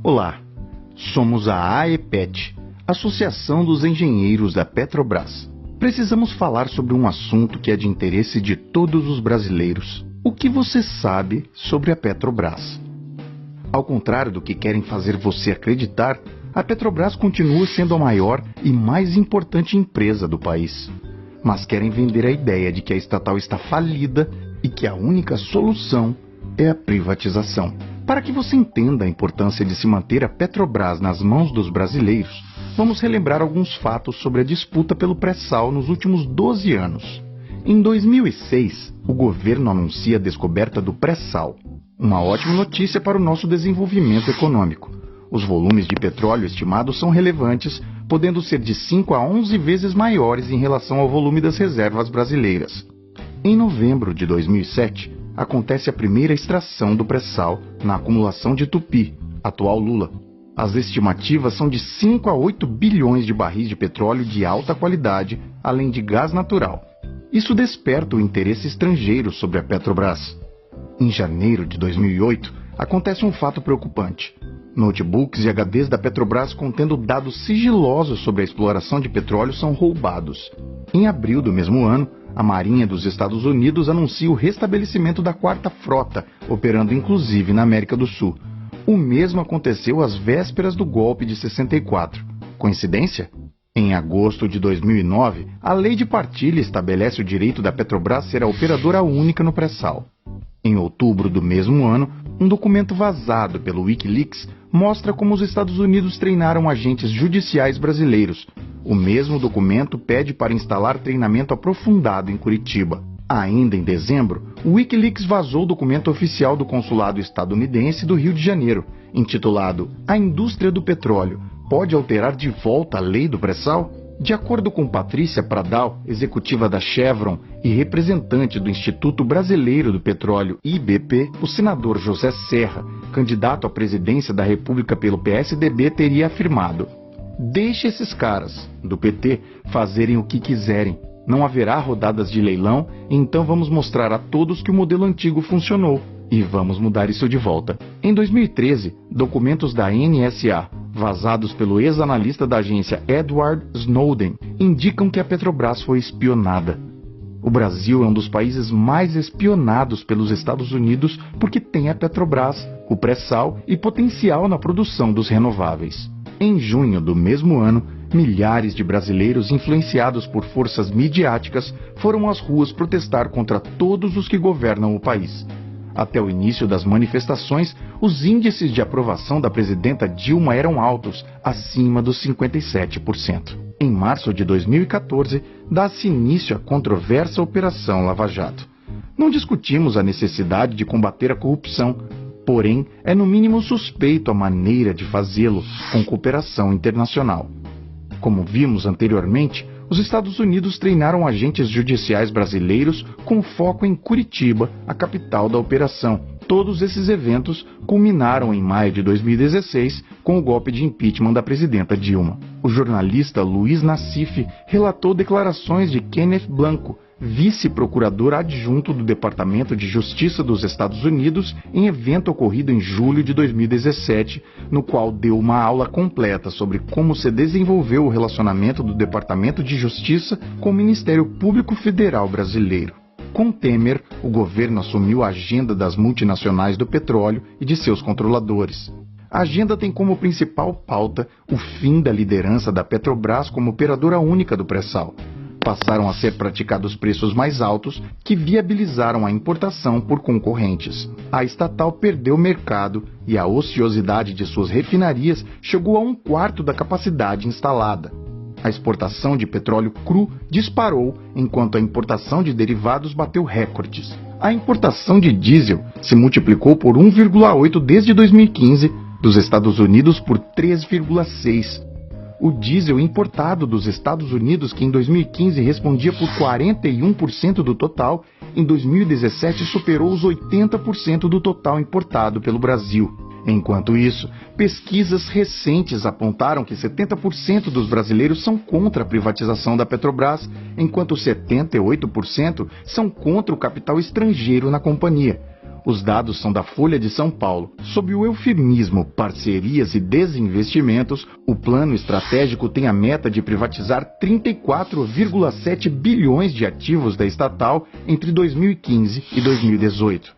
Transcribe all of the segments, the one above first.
Olá, somos a AEPET, Associação dos Engenheiros da Petrobras. Precisamos falar sobre um assunto que é de interesse de todos os brasileiros. O que você sabe sobre a Petrobras? Ao contrário do que querem fazer você acreditar, a Petrobras continua sendo a maior e mais importante empresa do país. Mas querem vender a ideia de que a estatal está falida e que a única solução é a privatização. Para que você entenda a importância de se manter a Petrobras nas mãos dos brasileiros, vamos relembrar alguns fatos sobre a disputa pelo pré-sal nos últimos 12 anos. Em 2006, o governo anuncia a descoberta do pré-sal. Uma ótima notícia para o nosso desenvolvimento econômico. Os volumes de petróleo estimados são relevantes, podendo ser de 5 a 11 vezes maiores em relação ao volume das reservas brasileiras. Em novembro de 2007, acontece a primeira extração do pré-sal na acumulação de Tupi, atual Lula. As estimativas são de 5 a 8 bilhões de barris de petróleo de alta qualidade, além de gás natural. Isso desperta o interesse estrangeiro sobre a Petrobras. Em janeiro de 2008, acontece um fato preocupante. Notebooks e HDs da Petrobras contendo dados sigilosos sobre a exploração de petróleo são roubados. Em abril do mesmo ano, a Marinha dos Estados Unidos anuncia o restabelecimento da Quarta Frota, operando inclusive na América do Sul. O mesmo aconteceu às vésperas do golpe de 64. Coincidência? Em agosto de 2009, a Lei de Partilha estabelece o direito da Petrobras ser a operadora única no pré-sal. Em outubro do mesmo ano, um documento vazado pelo Wikileaks mostra como os Estados Unidos treinaram agentes judiciais brasileiros. O mesmo documento pede para instalar treinamento aprofundado em Curitiba. Ainda em dezembro, o Wikileaks vazou o documento oficial do consulado estadunidense do Rio de Janeiro, intitulado A Indústria do Petróleo pode alterar de volta a lei do pré-sal? De acordo com Patrícia Pradal, executiva da Chevron e representante do Instituto Brasileiro do Petróleo, IBP, o senador José Serra, candidato à presidência da República pelo PSDB, teria afirmado: "Deixe esses caras, do PT, fazerem o que quiserem. Não haverá rodadas de leilão, então vamos mostrar a todos que o modelo antigo funcionou e vamos mudar isso de volta." Em 2013, documentos da NSA, vazados pelo ex-analista da agência Edward Snowden, indicam que a Petrobras foi espionada. O Brasil é um dos países mais espionados pelos Estados Unidos porque tem a Petrobras, o pré-sal e potencial na produção dos renováveis. Em junho do mesmo ano, milhares de brasileiros influenciados por forças midiáticas foram às ruas protestar contra todos os que governam o país. Até o início das manifestações, os índices de aprovação da presidenta Dilma eram altos, acima dos 57%. Em março de 2014, dá-se início à controversa Operação Lava Jato. Não discutimos a necessidade de combater a corrupção, porém, é no mínimo suspeito a maneira de fazê-lo com cooperação internacional. Como vimos anteriormente, os Estados Unidos treinaram agentes judiciais brasileiros com foco em Curitiba, a capital da operação. Todos esses eventos culminaram em maio de 2016 com o golpe de impeachment da presidenta Dilma. O jornalista Luiz Nassif relatou declarações de Kenneth Blanco, vice-procurador adjunto do Departamento de Justiça dos Estados Unidos, em evento ocorrido em julho de 2017, no qual deu uma aula completa sobre como se desenvolveu o relacionamento do Departamento de Justiça com o Ministério Público Federal brasileiro. Com Temer, o governo assumiu a agenda das multinacionais do petróleo e de seus controladores. A agenda tem como principal pauta o fim da liderança da Petrobras como operadora única do pré-sal. Passaram a ser praticados preços mais altos que viabilizaram a importação por concorrentes. A estatal perdeu mercado e a ociosidade de suas refinarias chegou a 1/4 da capacidade instalada. A exportação de petróleo cru disparou, enquanto a importação de derivados bateu recordes. A importação de diesel se multiplicou por 1,8 desde 2015, dos Estados Unidos por 3,6. O diesel importado dos Estados Unidos, que em 2015 respondia por 41% do total, em 2017 superou os 80% do total importado pelo Brasil. Enquanto isso, pesquisas recentes apontaram que 70% dos brasileiros são contra a privatização da Petrobras, enquanto 78% são contra o capital estrangeiro na companhia. Os dados são da Folha de São Paulo. Sob o eufemismo parcerias e desinvestimentos, o plano estratégico tem a meta de privatizar 34,7 bilhões de ativos da estatal entre 2015 e 2018.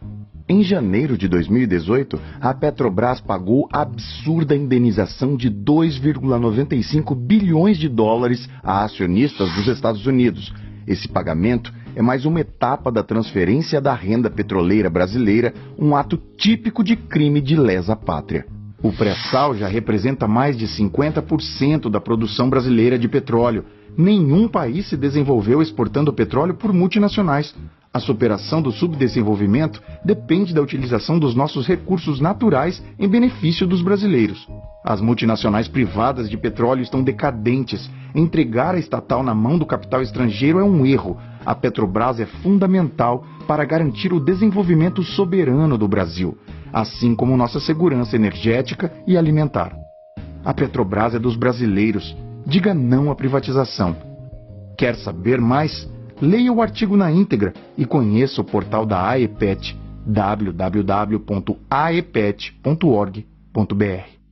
Em janeiro de 2018, a Petrobras pagou a absurda indenização de 2,95 bilhões de dólares a acionistas dos Estados Unidos. Esse pagamento é mais uma etapa da transferência da renda petroleira brasileira, um ato típico de crime de lesa pátria. O pré-sal já representa mais de 50% da produção brasileira de petróleo. Nenhum país se desenvolveu exportando petróleo por multinacionais. A superação do subdesenvolvimento depende da utilização dos nossos recursos naturais em benefício dos brasileiros. As multinacionais privadas de petróleo estão decadentes. Entregar a estatal na mão do capital estrangeiro é um erro. A Petrobras é fundamental para garantir o desenvolvimento soberano do Brasil, assim como nossa segurança energética e alimentar. A Petrobras é dos brasileiros. Diga não à privatização. Quer saber mais? Leia o artigo na íntegra e conheça o portal da AEPET, www.aepet.org.br.